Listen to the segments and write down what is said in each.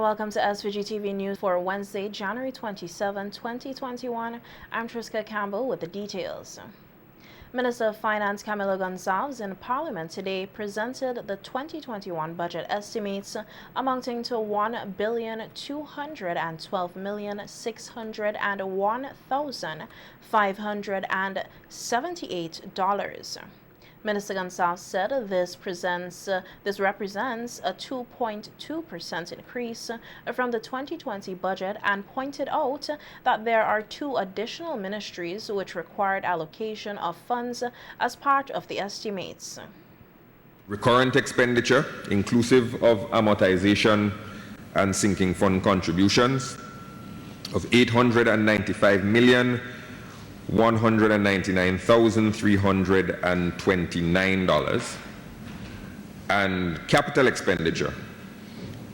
welcome to SVG-TV News for Wednesday, January 27, 2021. I'm Triska Campbell with the details. Minister of Finance Camilo Gonçalves in Parliament today presented the 2021 budget estimates amounting to $1,212,601,578. Minister Gonçalves said this represents a 2.2% increase from the 2020 budget and pointed out that there are two additional ministries which required allocation of funds as part of the estimates. Recurrent expenditure, inclusive of amortization and sinking fund contributions, of $895,199,329 and capital expenditure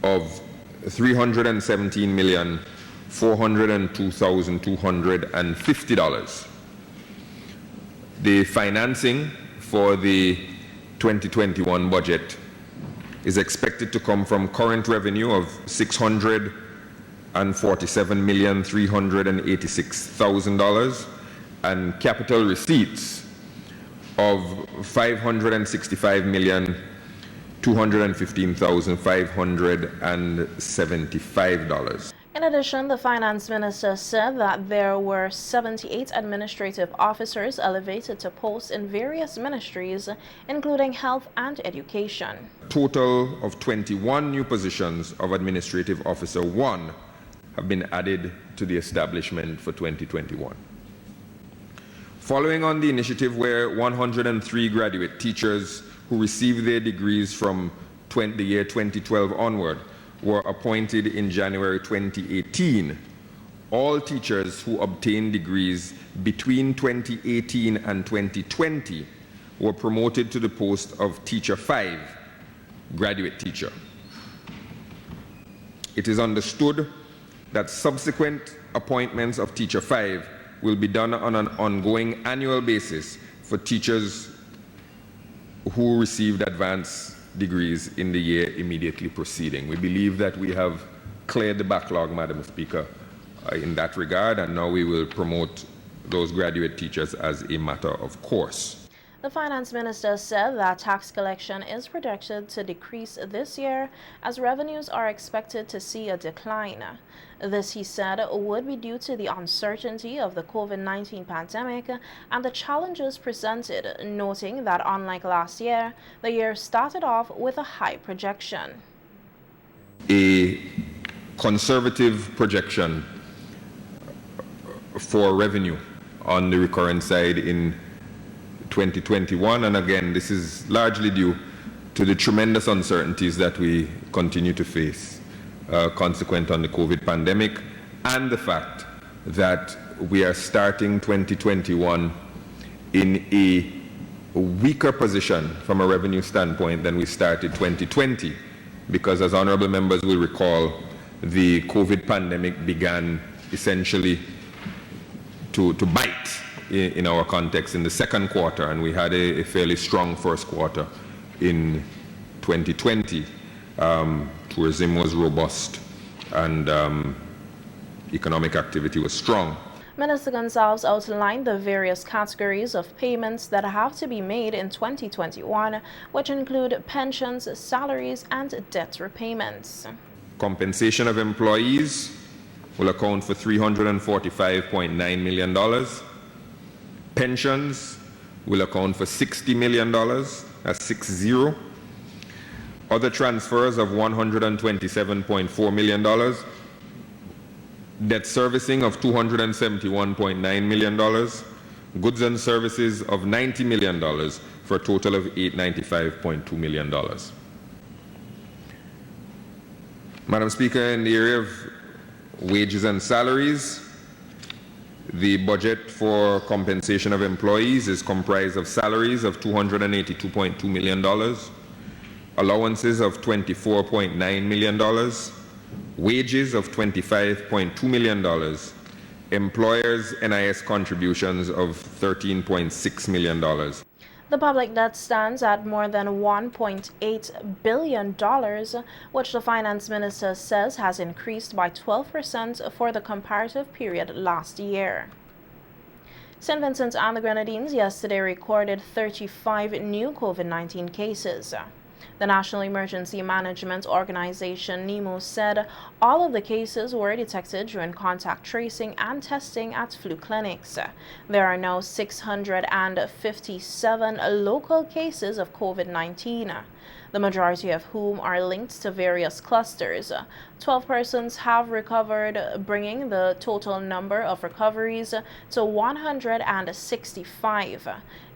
of $317,402,250. The financing for the 2021 budget is expected to come from current revenue of $647,386,000 and capital receipts of $565,215,575. In addition, the finance minister said that there were 78 administrative officers elevated to posts in various ministries, including health and education. A total of 21 new positions of Administrative Officer 1 have been added to the establishment for 2021. Following on the initiative where 103 graduate teachers who received their degrees from the year 2012 onward were appointed in January 2018, all teachers who obtained degrees between 2018 and 2020 were promoted to the post of Teacher 5, graduate teacher. It is understood that subsequent appointments of Teacher 5 will be done on an ongoing annual basis for teachers who received advanced degrees in the year immediately preceding. We believe that we have cleared the backlog, Madam Speaker, in that regard, and now we will promote those graduate teachers as a matter of course. The finance minister said that tax collection is projected to decrease this year as revenues are expected to see a decline. This, he said, would be due to the uncertainty of the COVID-19 pandemic and the challenges presented, noting that unlike last year, the year started off with a high projection. A conservative projection for revenue on the recurrent side in 2021, and again, this is largely due to the tremendous uncertainties that we continue to face consequent on the COVID pandemic, and the fact that we are starting 2021 in a weaker position from a revenue standpoint than we started 2020, because as honorable members will recall, the COVID pandemic began essentially to bite in our context in the second quarter, and we had a fairly strong first quarter in 2020. Tourism was robust and economic activity was strong. Minister Gonçalves outlined the various categories of payments that have to be made in 2021, which include pensions, salaries, and debt repayments. Compensation of employees will account for $345.9 million. Pensions will account for $60 million, that's 60. Other transfers of $127.4 million. Debt servicing of $271.9 million. Goods and services of $90 million for a total of $895.2 million. Madam Speaker, in the area of wages and salaries, the budget for compensation of employees is comprised of salaries of $282.2 million, allowances of $24.9 million, wages of $25.2 million, employers' NIS contributions of $13.6 million. The public debt stands at more than $1.8 billion, which the finance minister says has increased by 12% for the comparative period last year. St. Vincent and the Grenadines yesterday recorded 35 new COVID-19 cases. The National Emergency Management Organization, NEMO, said all of the cases were detected during contact tracing and testing at flu clinics. There are now 657 local cases of COVID-19, the majority of whom are linked to various clusters. 12 persons have recovered, bringing the total number of recoveries to 165.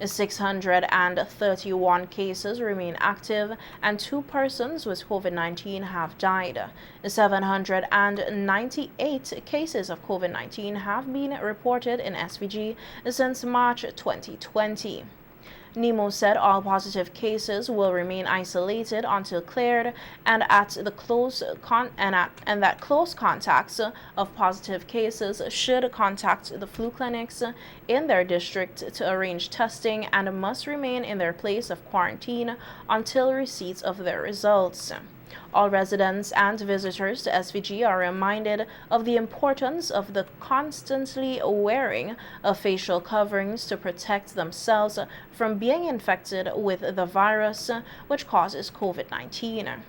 631 cases remain active, and 2 persons with COVID-19 have died. 798 cases of COVID-19 have been reported in SVG since March 2020. NEMO said all positive cases will remain isolated until cleared, and that close contacts of positive cases should contact the flu clinics in their district to arrange testing and must remain in their place of quarantine until receipt of their results. All residents and visitors to SVG are reminded of the importance of the constantly wearing of facial coverings to protect themselves from being infected with the virus which causes COVID-19.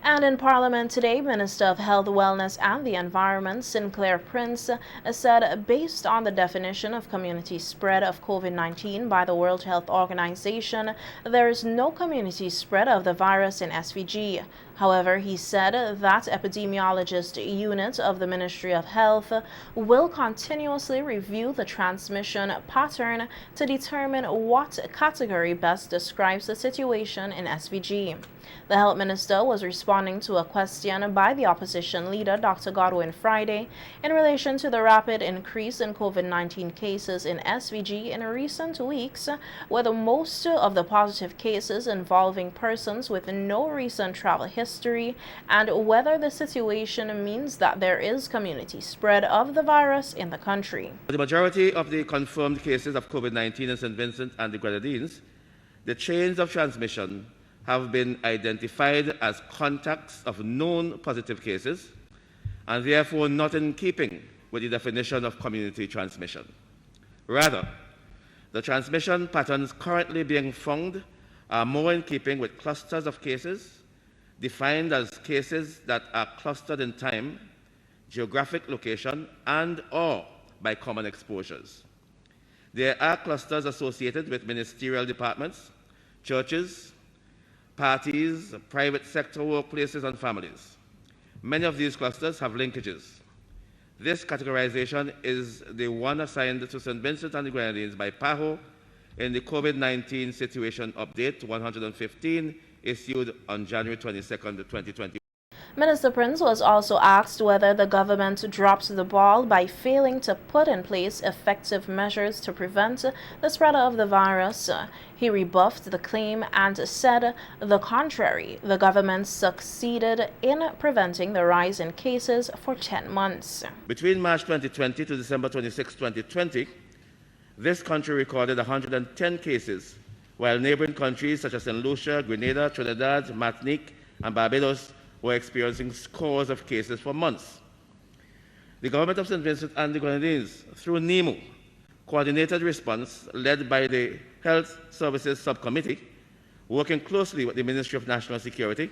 And in Parliament today, Minister of Health, Wellness and the Environment, Sinclair Prince, said based on the definition of community spread of COVID-19 by the World Health Organization, there is no community spread of the virus in SVG. However, he said that epidemiologist unit of the Ministry of Health will continuously review the transmission pattern to determine what category best describes the situation in SVG. The health minister was responding to a question by the opposition leader, Dr. Godwin Friday, in relation to the rapid increase in COVID-19 cases in SVG in recent weeks, with most of the positive cases involving persons with no recent travel history, and whether the situation means that there is community spread of the virus in the country. The majority of the confirmed cases of COVID-19 in St. Vincent and the Grenadines, the chains of transmission have been identified as contacts of known positive cases and therefore not in keeping with the definition of community transmission. Rather, the transmission patterns currently being found are more in keeping with clusters of cases defined as cases that are clustered in time, geographic location, and/or by common exposures. There are clusters associated with ministerial departments, churches, parties, private sector workplaces, and families. Many of these clusters have linkages. This categorization is the one assigned to St. Vincent and the Grenadines by PAHO in the COVID-19 Situation Update 115 issued on January 22, 2020. Minister Prince was also asked whether the government dropped the ball by failing to put in place effective measures to prevent the spread of the virus. He rebuffed the claim and said the contrary. The government succeeded in preventing the rise in cases for 10 months. Between March 2020 to December 26, 2020, this country recorded 110 cases, while neighboring countries such as St. Lucia, Grenada, Trinidad, Martinique, and Barbados were experiencing scores of cases for months. The government of St. Vincent and the Grenadines, through NEMO, coordinated response led by the Health Services Subcommittee, working closely with the Ministry of National Security,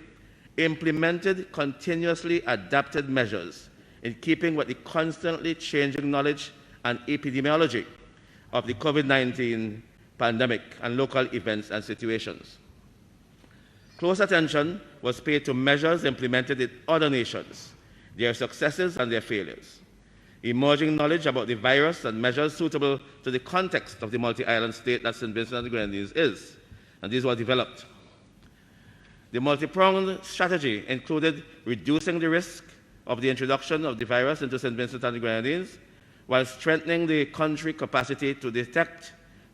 implemented continuously adapted measures in keeping with the constantly changing knowledge and epidemiology of the COVID-19 pandemic and local events and situations. Close attention was paid to measures implemented in other nations, their successes and their failures. Emerging knowledge about the virus and measures suitable to the context of the multi-island state that St. Vincent and the Grenadines is, and these were developed. The multi-pronged strategy included reducing the risk of the introduction of the virus into St. Vincent and the Grenadines, while strengthening the country's capacity to detect,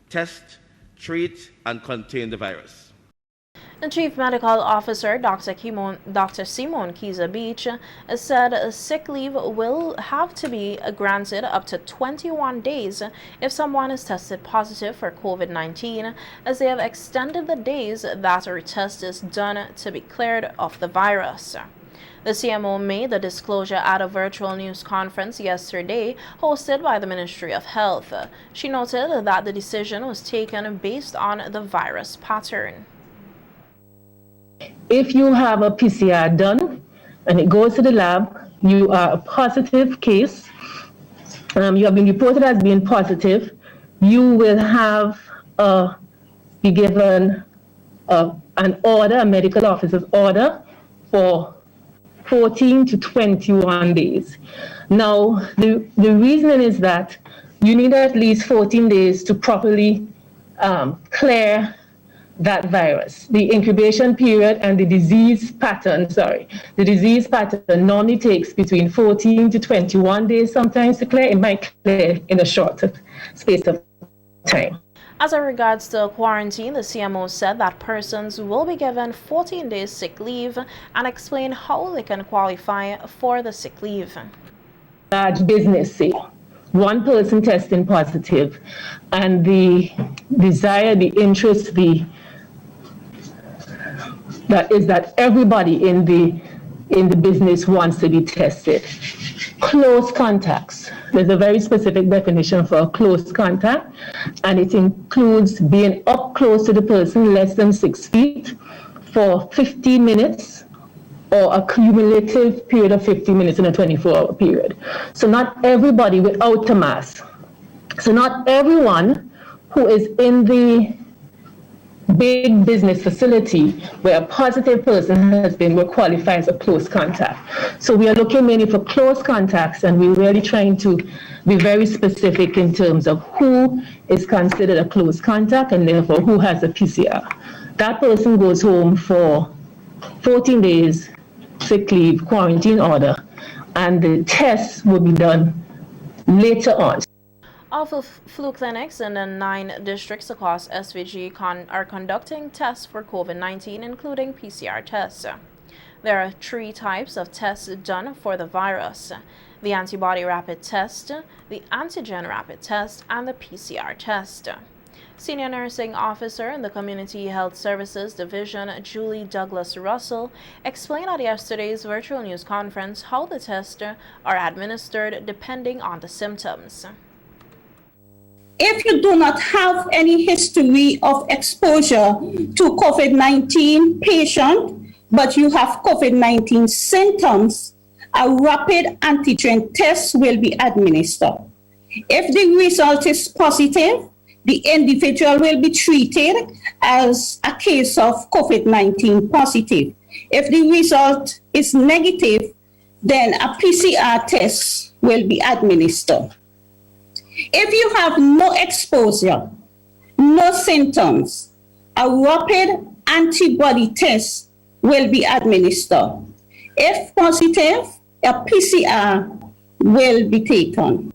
test, treat, and contain the virus. The Chief Medical Officer, Dr. Simon Kiza Beach, said sick leave will have to be granted up to 21 days if someone is tested positive for COVID-19, as they have extended the days that a retest is done to be cleared of the virus. The CMO made the disclosure at a virtual news conference yesterday hosted by the Ministry of Health. She noted that the decision was taken based on the virus pattern. If you have a PCR done and it goes to the lab, you are a positive case, you have been reported as being positive, you will have be given an order, a medical officer's order for 14 to 21 days. Now, the reasoning is that you need at least 14 days to properly clear that virus. The incubation period and the disease pattern normally takes between 14 to 21 days sometimes to clear. It might clear in a shorter space of time. As it regards to quarantine, the CMO said that persons will be given 14 days sick leave and explain how they can qualify for the sick leave. Large business, say, one person testing positive, and the desire, the interest, that is that everybody in the business wants to be tested. Close contacts. There's a very specific definition for a close contact, and it includes being up close to the person, less than 6 feet, for 15 minutes or a cumulative period of 15 minutes in a 24-hour period. So not everybody without a mask. So not everyone who is in the big business facility where a positive person has been will qualify as a close contact. So we are looking mainly for close contacts, and we're really trying to be very specific in terms of who is considered a close contact and therefore who has a PCR. That person goes home for 14 days sick leave, quarantine order, and the tests will be done later on. All flu clinics in the 9 districts across SVG are conducting tests for COVID-19, including PCR tests. There are 3 types of tests done for the virus: the antibody rapid test, the antigen rapid test, and the PCR test. Senior Nursing Officer in the Community Health Services Division, Julie Douglas Russell, explained at yesterday's virtual news conference how the tests are administered depending on the symptoms. If you do not have any history of exposure to COVID-19 patient, but you have COVID-19 symptoms, a rapid antigen test will be administered. If the result is positive, the individual will be treated as a case of COVID-19 positive. If the result is negative, then a PCR test will be administered. If you have no exposure, no symptoms, a rapid antibody test will be administered. If positive, a PCR will be taken.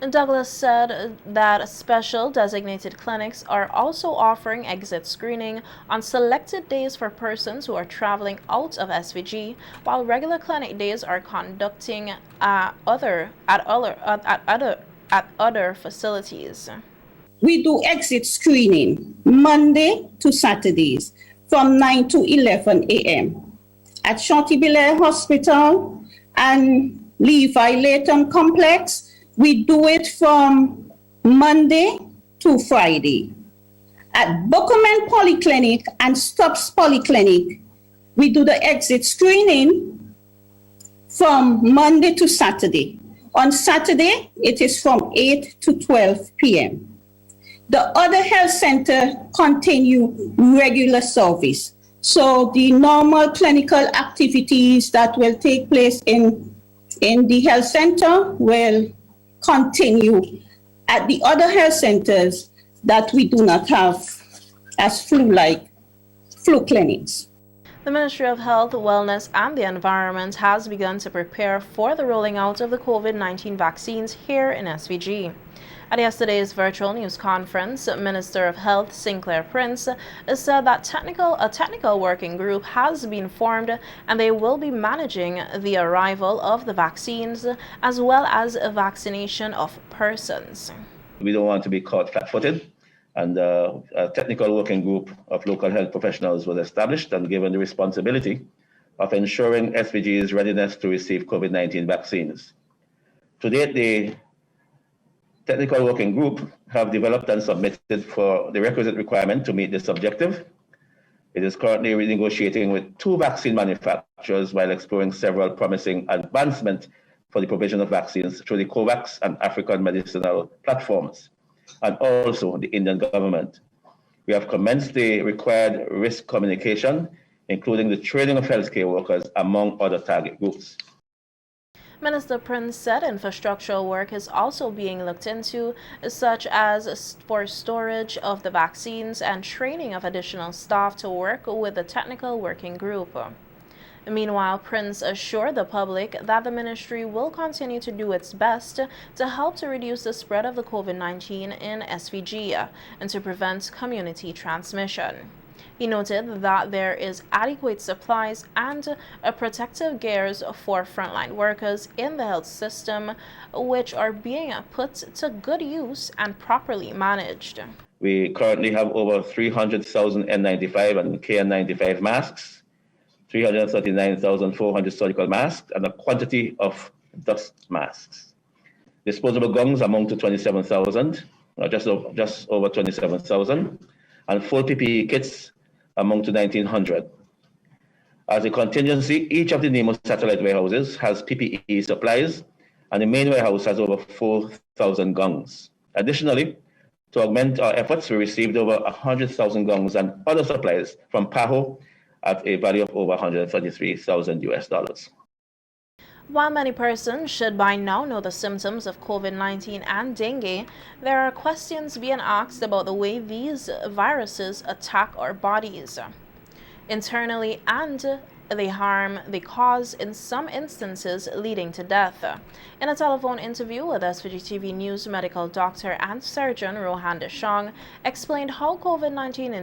And Douglas said that special designated clinics are also offering exit screening on selected days for persons who are traveling out of SVG, while regular clinic days are conducting at other facilities. We do exit screening Monday to Saturdays from 9 to 11 a.m. at Shorty-Belair Hospital and Levi Layton Complex. We do it from Monday to Friday. At Bookman Polyclinic and Stubbs Polyclinic, we do the exit screening from Monday to Saturday. On Saturday, it is from 8 to 12 p.m. The other health center continue regular service. So the normal clinical activities that will take place in the health center will continue at the other health centers that we do not have as flu clinics. The Ministry of Health, Wellness and the Environment has begun to prepare for the rolling out of the COVID-19 vaccines here in SVG. At yesterday's virtual news conference, Minister of Health Sinclair Prince said that a technical working group has been formed and they will be managing the arrival of the vaccines as well as vaccination of persons. We don't want to be caught flat-footed, and a technical working group of local health professionals was established and given the responsibility of ensuring SVG's readiness to receive COVID-19 vaccines. To date, the technical working group have developed and submitted for the requisite requirement to meet this objective. It is currently negotiating with 2 vaccine manufacturers while exploring several promising advancements for the provision of vaccines through the COVAX and African medicinal platforms, and also the Indian government. We have commenced the required risk communication, including the training of healthcare workers, among other target groups. Minister Prince said infrastructural work is also being looked into, such as for storage of the vaccines and training of additional staff to work with the technical working group. Meanwhile, Prince assured the public that the ministry will continue to do its best to help to reduce the spread of the COVID-19 in SVG and to prevent community transmission. He noted that there is adequate supplies and protective gears for frontline workers in the health system, which are being put to good use and properly managed. We currently have over 300,000 N95 and KN95 masks, 339,400 surgical masks, and a quantity of dust masks. Disposable gongs amount to 27,000, just over 27,000, and full PPE kits amount to 1,900. As a contingency, each of the NEMO satellite warehouses has PPE supplies, and the main warehouse has over 4,000 gongs. Additionally, to augment our efforts, we received over 100,000 gongs and other supplies from PAHO at a value of over $133,000. While many persons should by now know the symptoms of COVID-19 and dengue, there are questions being asked about the way these viruses attack our bodies internally and the harm they cause in some instances leading to death. In a telephone interview with SVG-TV News, medical doctor and surgeon Rohan Deshong explained how COVID-19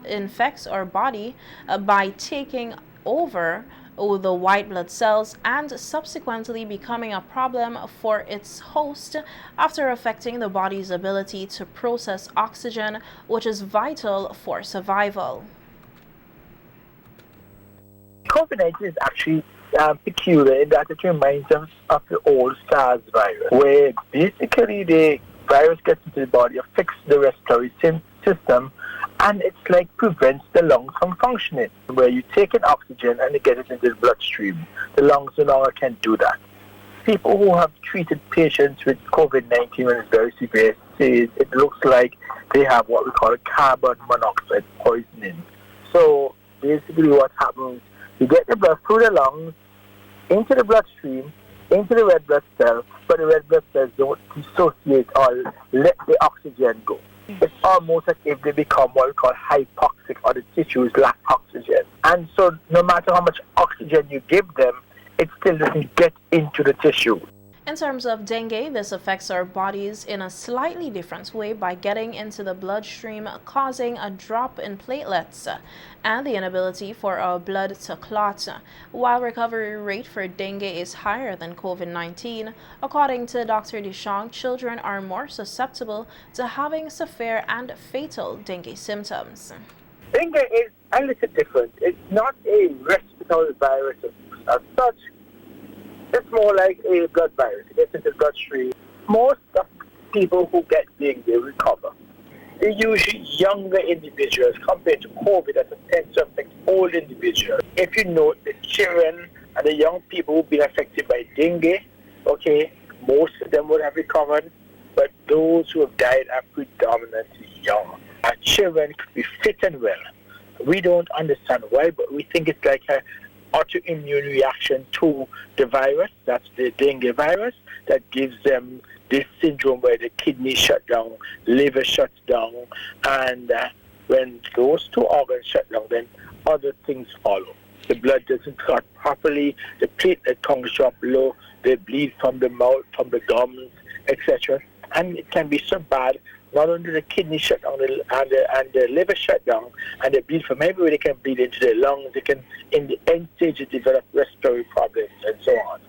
infects our body by taking over the white blood cells and subsequently becoming a problem for its host after affecting the body's ability to process oxygen, which is vital for survival. COVID-19 is actually peculiar in that it reminds us of the old SARS virus, where basically the virus gets into the body, affects the respiratory system, and it's like prevents the lungs from functioning, where you take in oxygen and you get it into the bloodstream. The lungs no longer can do that. People who have treated patients with COVID-19 when it's very severe say it looks like they have what we call carbon monoxide poisoning. So basically what happens, you get the blood through the lungs, into the bloodstream, into the red blood cell, but the red blood cells don't dissociate or let the oxygen go. It's almost as if they become what we call hypoxic, or the tissues lack oxygen. And so no matter how much oxygen you give them, it still doesn't get into the tissue. In terms of dengue, this affects our bodies in a slightly different way by getting into the bloodstream, causing a drop in platelets and the inability for our blood to clot. While recovery rate for dengue is higher than COVID-19, according to Dr. Deshong, children are more susceptible to having severe and fatal dengue symptoms. Dengue is a little different. It's not a respiratory virus as such. It's more like a blood virus. It gets into the bloodstream. Most of people who get dengue recover. They're usually younger individuals compared to COVID that tends to affect old individuals. If you note, the children and the young people who've been affected by dengue, okay, most of them would have recovered, but those who have died are predominantly young. Our children could be fit and well. We don't understand why, but we think it's like a autoimmune reaction to the virus, that's the dengue virus, that gives them this syndrome where the kidney shut down, liver shuts down, and when those two organs shut down, then other things follow. The blood doesn't clot properly, the platelet counts drop low, they bleed from the mouth, from the gums, etc. And it can be so bad, not only the kidney shut down and the liver shut down, and they bleed from everywhere. They can bleed into their lungs. They can, in the end stage, develop respiratory problems and so on.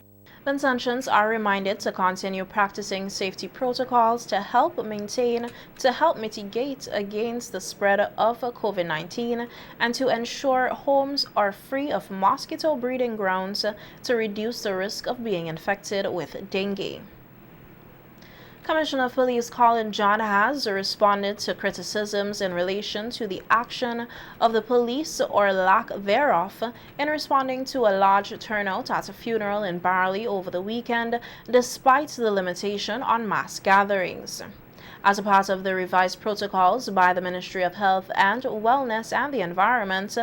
Vincentians are reminded to continue practicing safety protocols to help mitigate against the spread of COVID-19 and to ensure homes are free of mosquito breeding grounds to reduce the risk of being infected with dengue. Commissioner of Police Colin John has responded to criticisms in relation to the action of the police or lack thereof in responding to a large turnout at a funeral in Barley over the weekend, despite the limitation on mass gatherings. As a part of the revised protocols by the Ministry of Health and Wellness and the Environment,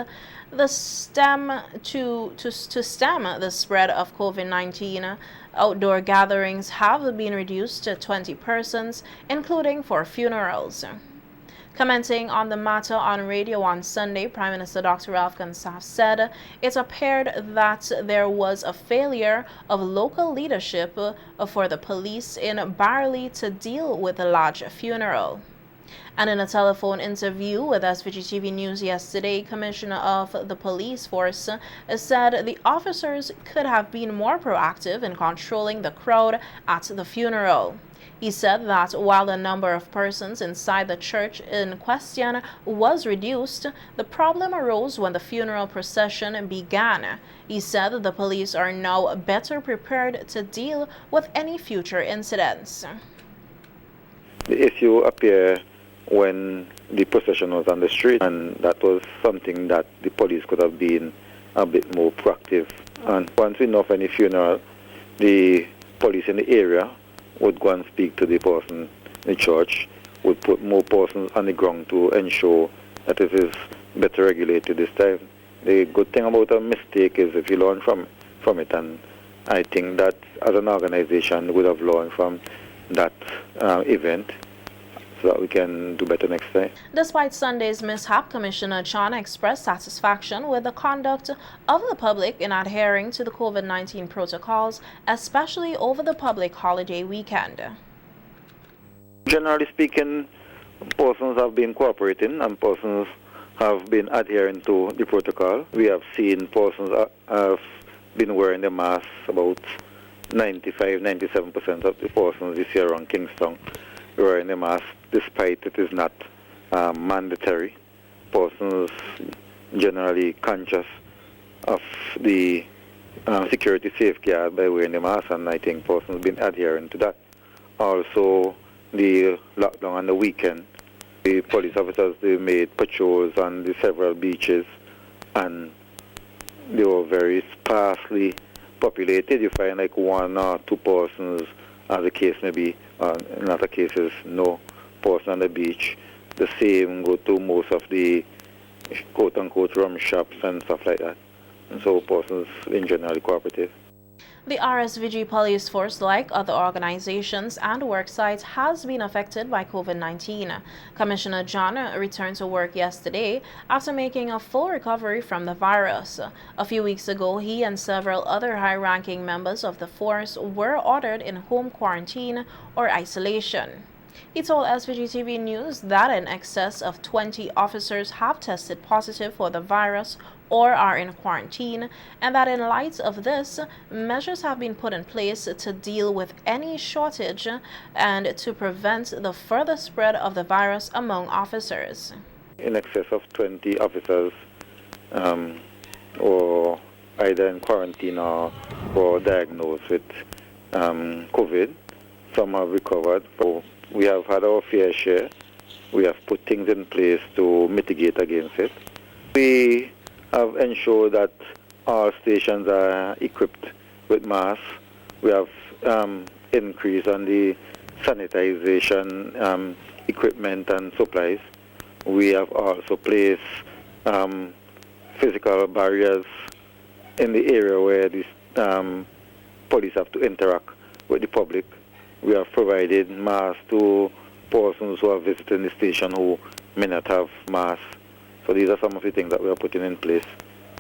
to stem the spread of COVID-19, outdoor gatherings have been reduced to 20 persons, including for funerals. Commenting on the matter on radio on Sunday, Prime Minister Dr. Ralph Gonsalves said it appeared that there was a failure of local leadership for the police in Barley to deal with a large funeral. And in a telephone interview with SVG-TV News yesterday, Commissioner of the Police Force said the officers could have been more proactive in controlling the crowd at the funeral. He said that while the number of persons inside the church in question was reduced, the problem arose when the funeral procession began. He said that the police are now better prepared to deal with any future incidents. The issue appeared when the procession was on the street, and that was something that the police could have been a bit more proactive. And once we know of any funeral, the police in the area would go and speak to the person in the church, would put more persons on the ground to ensure that it is better regulated this time. The good thing about a mistake is if you learn from it, and I think that as an organization we would have learned from that event, so that we can do better next time. Despite Sunday's mishap, Commissioner Chan expressed satisfaction with the conduct of the public in adhering to the COVID-19 protocols, especially over the public holiday weekend. Generally speaking, persons have been cooperating and persons have been adhering to the protocol. We have seen persons have been wearing the mask. About 95-97% of the persons this year around Kingston wearing the mask, despite it is not mandatory. Persons generally conscious of the security safeguard by wearing the mask, and I think persons have been adhering to that. Also, the lockdown on the weekend, the police officers, they made patrols on the several beaches, and they were very sparsely populated. You find like one or two persons, as the case may be. In other cases, no person on the beach. The same go to most of the quote-unquote rum shops and stuff like that. And so persons in general cooperative. The RSVG police force, like other organizations and work sites, has been affected by COVID-19. Commissioner John returned to work yesterday after making a full recovery from the virus. A few weeks ago, he and several other high-ranking members of the force were ordered in home quarantine or isolation. He told SVG-TV News that in excess of 20 officers have tested positive for the virus or are in quarantine, and that in light of this, measures have been put in place to deal with any shortage and to prevent the further spread of the virus among officers. In excess of 20 officers or either in quarantine or diagnosed with COVID. Some have recovered. So we have had our fair share. We have put things in place to mitigate against it. We have ensured that our stations are equipped with masks. We have increased on the sanitization equipment and supplies. We have also placed physical barriers in the area where the police have to interact with the public. We have provided masks to persons who are visiting the station who may not have masks. So these are some of the things that we are putting in place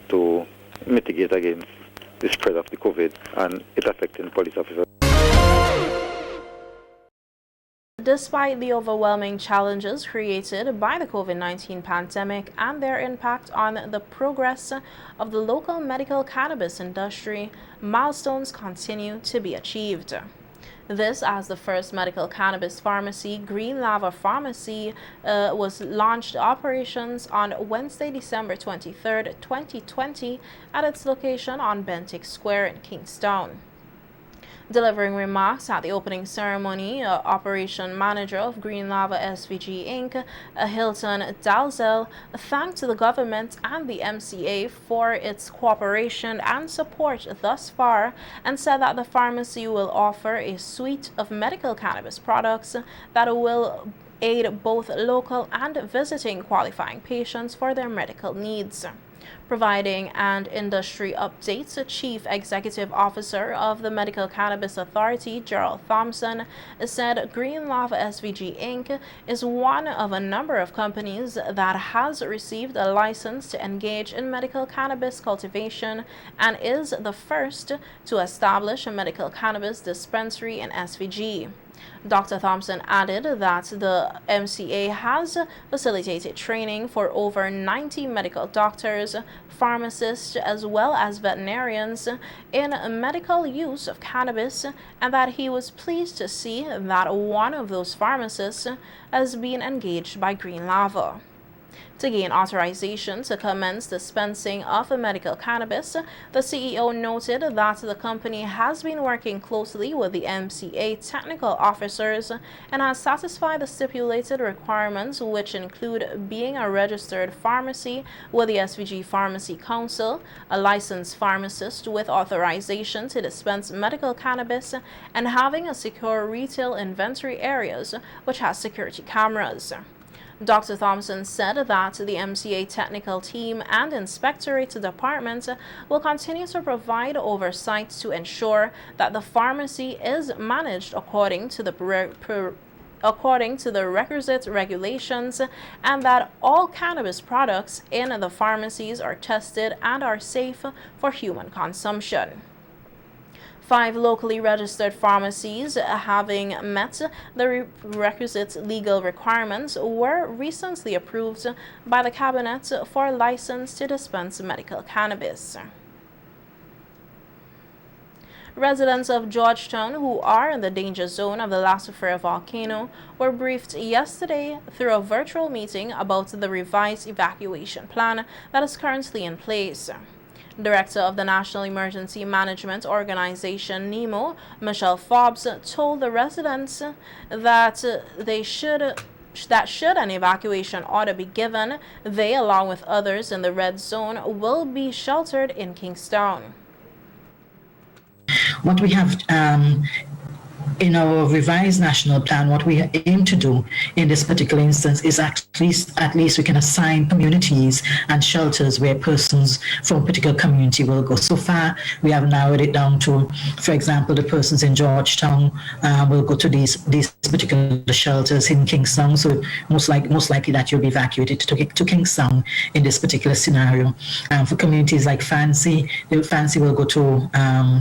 to mitigate against the spread of the COVID and it affecting police officers. Despite the overwhelming challenges created by the COVID-19 pandemic and their impact on the progress of the local medical cannabis industry, milestones continue to be achieved. This as the first medical cannabis pharmacy, Green Lava Pharmacy, was launched operations on Wednesday, December 23, 2020 at its location on Bentinck Square in Kingston. Delivering remarks at the opening ceremony, Operation Manager of Green Lava SVG Inc., Hilton Dalzell, thanked the government and the MCA for its cooperation and support thus far and said that the pharmacy will offer a suite of medical cannabis products that will aid both local and visiting qualifying patients for their medical needs. Providing an industry update, Chief Executive Officer of the Medical Cannabis Authority, Gerald Thompson, said Green Lava SVG Inc. is one of a number of companies that has received a license to engage in medical cannabis cultivation and is the first to establish a medical cannabis dispensary in SVG. Dr. Thompson added that the MCA has facilitated training for over 90 medical doctors, pharmacists, as well as veterinarians in medical use of cannabis, and that he was pleased to see that one of those pharmacists has been engaged by Green Lava. To gain authorization to commence dispensing of medical cannabis, the CEO noted that the company has been working closely with the MCA technical officers and has satisfied the stipulated requirements, which include being a registered pharmacy with the SVG Pharmacy Council, a licensed pharmacist with authorization to dispense medical cannabis, and having a secure retail inventory areas which has security cameras. Dr. Thompson said that the MCA technical team and inspectorate department will continue to provide oversight to ensure that the pharmacy is managed according to the requisite regulations and that all cannabis products in the pharmacies are tested and are safe for human consumption. 5 locally registered pharmacies having met the requisite legal requirements were recently approved by the Cabinet for a license to dispense medical cannabis. Residents of Georgetown who are in the danger zone of the Lassifere volcano were briefed yesterday through a virtual meeting about the revised evacuation plan that is currently in place. Director of the National Emergency Management Organization, NEMO, Michelle Forbes, told the residents that should an evacuation order be given, they, along with others in the red zone, will be sheltered in Kingston. What we have in our revised national plan, what we aim to do in this particular instance is at least we can assign communities and shelters where persons from a particular community will go. So far, we have narrowed it down to, for example, the persons in Georgetown will go to these particular shelters in Kingston. So most likely that you'll be evacuated to Kingston in this particular scenario. For communities like Fancy will go to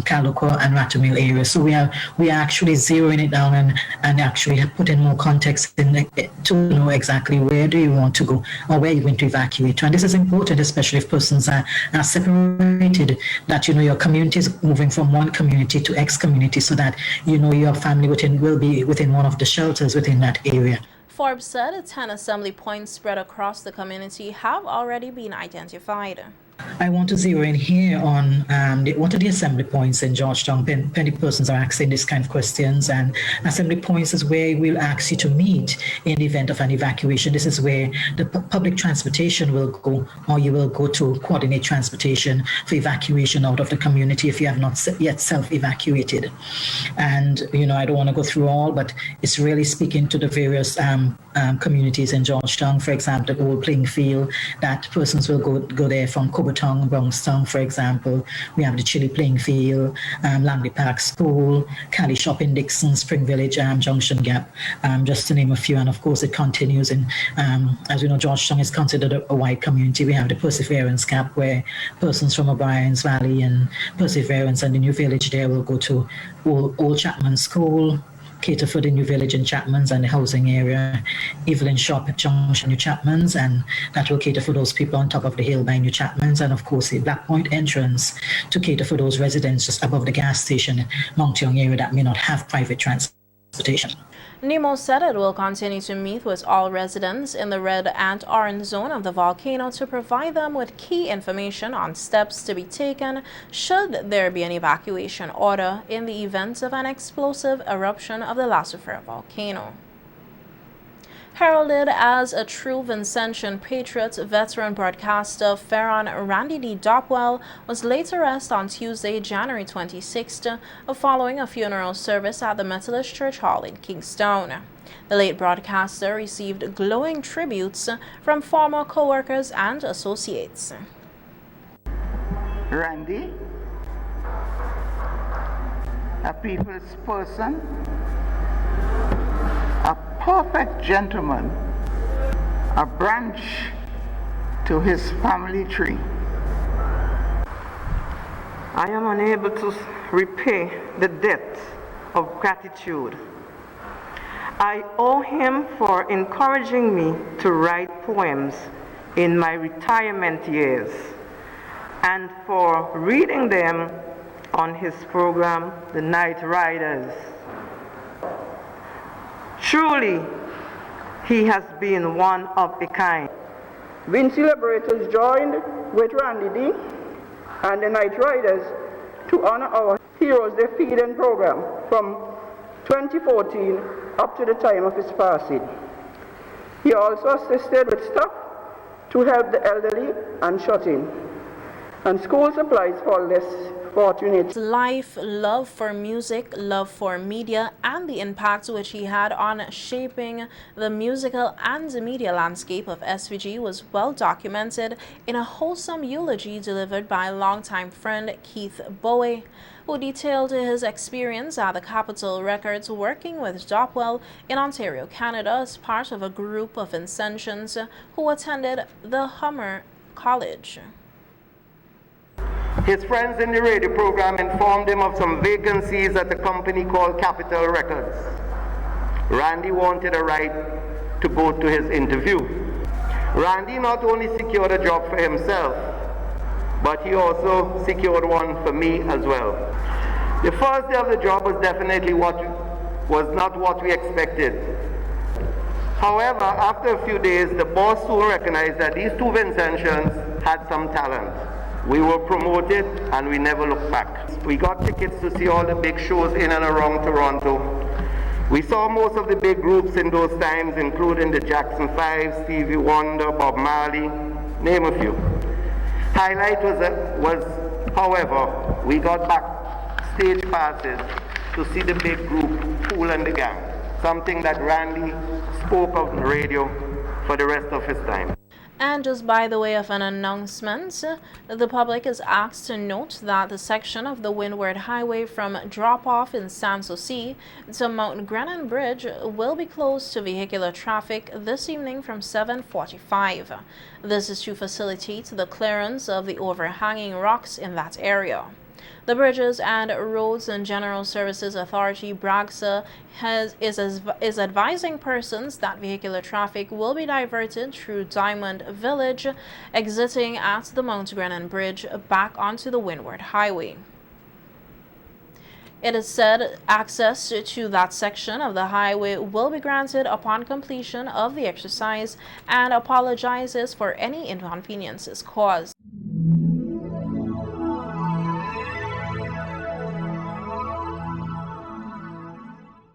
Calico and Rattlemill area. So we are actually zeroing it down and actually have put in more context to know exactly where do you want to go or where you're going to evacuate. And this is important, especially if persons are separated, that your community is moving from one community to X community so that your family will be within one of the shelters within that area. Forbes said 10 assembly points spread across the community have already been identified. I want to zero in here on what are the assembly points in Georgetown. Many persons are asking this kind of questions, and assembly points is where we'll ask you to meet in the event of an evacuation. This is where the public transportation will go, or you will go to coordinate transportation for evacuation out of the community if you have not yet self-evacuated. And, I don't want to go through all, but it's really speaking to the various communities in Georgetown. For example, the old playing field, that persons will go there from Coburg Overtown, Brownstown, for example. We have the Chili playing field, Langley Park School, Cali Shop in Dixon, Spring Village, Junction Gap, just to name a few. And of course, it continues in, as we know, Georgetown is considered a white community. We have the Perseverance Gap, where persons from O'Brien's Valley and Perseverance and the New Village there will go to Old Chapman School, cater for the New Village in Chapman's and the housing area, Evelyn Shop at Junction, New Chapman's, and that will cater for those people on top of the hill by New Chapman's, and of course the Black Point entrance to cater for those residents just above the gas station, Mount Young area that may not have private transportation. NEMO said it will continue to meet with all residents in the red and orange zone of the volcano to provide them with key information on steps to be taken should there be an evacuation order in the event of an explosive eruption of the Lucifer volcano. Heralded as a true Vincentian patriot, veteran broadcaster Farron Randy D. Dopwell was laid to rest on Tuesday, January 26th, following a funeral service at the Methodist Church Hall in Kingstown. The late broadcaster received glowing tributes from former co-workers and associates. Randy, a people's person, a perfect gentleman, a branch to his family tree. I am unable to repay the debt of gratitude. I owe him for encouraging me to write poems in my retirement years and for reading them on his program, The Night Riders. Truly, he has been one of a kind. Win celebrators joined with Randy D. and the Night Riders to honor our Heroes They Feeding program from 2014 up to the time of his passing. He also assisted with stuff to help the elderly and shut-in, and school supplies for less fortunate. Life, love for music, love for media, and the impact which he had on shaping the musical and the media landscape of SVG was well documented in a wholesome eulogy delivered by longtime friend Keith Bowie, who detailed his experience at the Capitol Records working with Dopwell in Ontario, Canada, as part of a group of Vincentians who attended the Hummer College. His friends in the radio program informed him of some vacancies at the company called Capitol Records. Randy wanted a right to go to his interview. Randy not only secured a job for himself, but he also secured one for me as well. The first day of the job was definitely not what we expected. However, after a few days, the boss soon recognized that these two Vincentians had some talent. We were promoted and we never looked back. We got tickets to see all the big shows in and around Toronto. We saw most of the big groups in those times, including the Jackson 5, Stevie Wonder, Bob Marley, name a few. Highlight was, however, we got back stage passes to see the big group Kool and the Gang, something that Randy spoke of on the radio for the rest of his time. And just by the way of an announcement, the public is asked to note that the section of the Windward Highway from drop-off in Sans Souci to Mount Grennan Bridge will be closed to vehicular traffic this evening from 7:45. This is to facilitate the clearance of the overhanging rocks in that area. The Bridges and Roads and General Services Authority, BRAGSA, is advising persons that vehicular traffic will be diverted through Diamond Village, exiting at the Mount Grennan Bridge back onto the Windward Highway. It is said access to that section of the highway will be granted upon completion of the exercise and apologizes for any inconveniences caused.